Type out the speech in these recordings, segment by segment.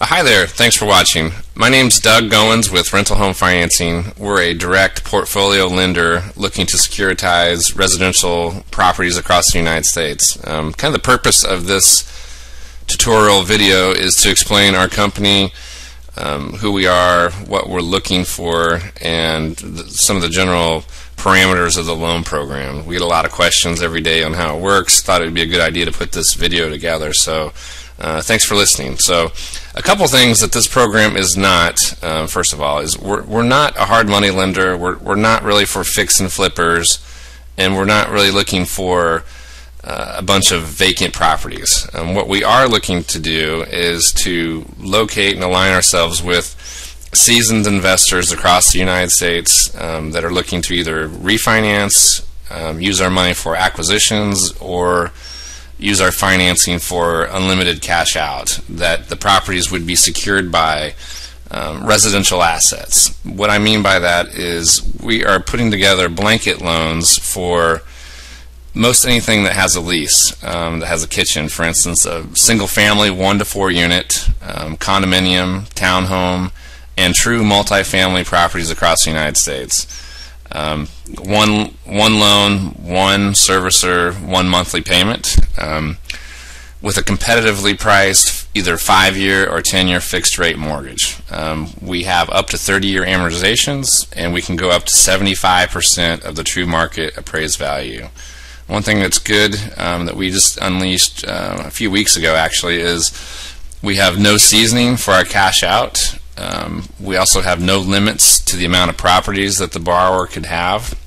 Hi there, thanks for watching. My name's Doug Goins with Rental Home Financing. We're a direct portfolio lender looking to securitize residential properties across the United States. Kind of the purpose of this tutorial video is to explain our company, who we are, what we're looking for, and some of the general parameters of the loan program. We get a lot of questions every day on how it works. Thought it would be a good idea to put this video together, so thanks for listening. So a couple things that this program is not, first of all, is we're not a hard money lender. We're not really for fix and flippers, and we're not really looking for a bunch of vacant properties. What we are looking to do is to locate and align ourselves with seasoned investors across the United States that are looking to either refinance, use our money for acquisitions, or use our financing for unlimited cash out, that the properties would be secured by residential assets. What I mean by that is we are putting together blanket loans for most anything that has a lease, that has a kitchen. For instance, a single family 1 to 4 unit, condominium, townhome, and true multifamily properties across the United States. One loan, one servicer, one monthly payment, with a competitively priced either 5-year or 10-year fixed rate mortgage. We have up to 30-year amortizations, and we can go up to 75% of the true market appraised value. One thing that's good that we just unleashed a few weeks ago actually is we have no seasoning for our cash out. We also have no limits to the amount of properties that the borrower could have.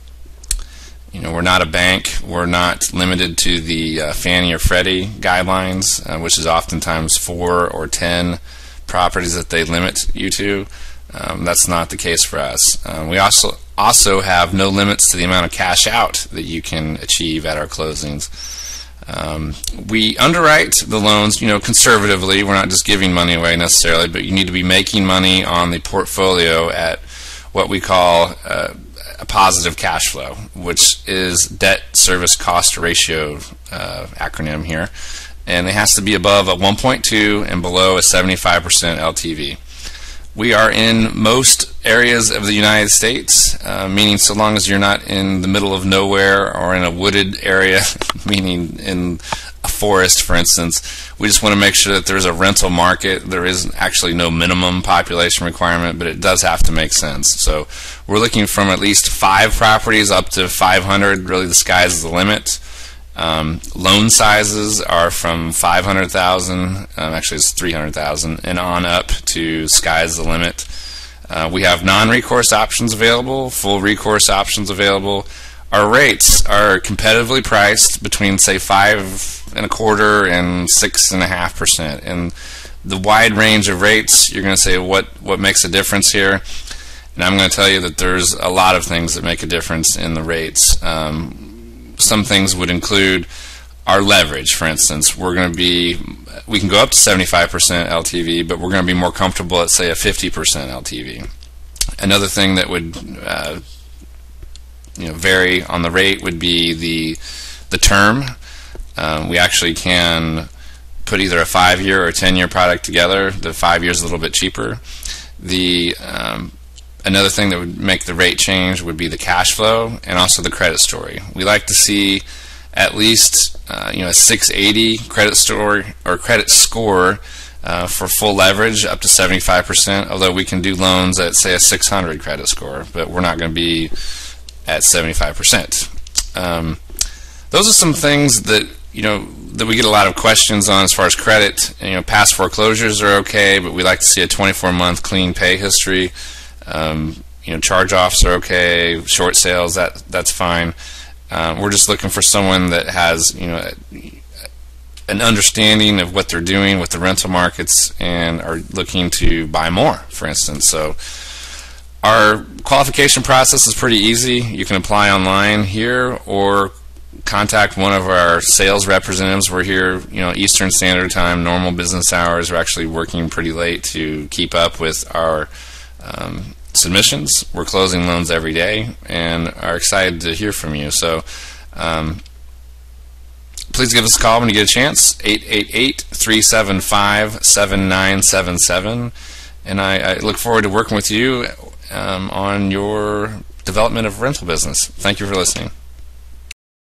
You know, we're not a bank. We're not limited to the Fannie or Freddie guidelines, which is oftentimes 4 or 10 properties that they limit you to. That's not the case for us. We also have no limits to the amount of cash out that you can achieve at our closings. We underwrite the loans, conservatively. We're not just giving money away necessarily, but you need to be making money on the portfolio at what we call a positive cash flow, which is debt service cost ratio acronym here, and it has to be above a 1.2 and below a 75% LTV. We are in most areas of the United States, meaning so long as you're not in the middle of nowhere or in a wooded area, meaning in a forest, for instance. We just want to make sure that there's a rental market. There is actually no minimum population requirement, but it does have to make sense. So we're looking from at least 5 properties up to 500. Really, the sky's the limit. Loan sizes are from 500,000, actually it's 300,000, and on up to sky's the limit. We have non-recourse options available, full recourse options available. Our rates are competitively priced between, say, 5.25% and 6.5%. And the wide range of rates, you're going to say, what makes a difference here? And I'm going to tell you that there's a lot of things that make a difference in the rates. Some things would include our leverage. For instance, we can go up to 75% LTV, but we're going to be more comfortable at, say, a 50% LTV. Another thing that would vary on the rate would be the term. We actually can put either a 5-year or 10-year product together. The 5 years is a little bit cheaper. Another thing that would make the rate change would be the cash flow and also the credit story. We like to see at least a 680 credit score for full leverage up to 75%, although we can do loans at, say, a 600 credit score, but we're not going to be at 75%. Those are some things that that we get a lot of questions on as far as credit. Past foreclosures are okay, but we like to see a 24-month clean pay history. Charge-offs are okay. Short sales, that's fine. We're just looking for someone that has an understanding of what they're doing with the rental markets and are looking to buy more, for instance. So our qualification process is pretty easy. You can apply online here or contact one of our sales representatives. We're here, Eastern Standard Time, normal business hours. We're actually working pretty late to keep up with our submissions. We're closing loans every day and are excited to hear from you. So please give us a call when you get a chance, 888-375-7977. And I look forward to working with you on your development of rental business. Thank you for listening.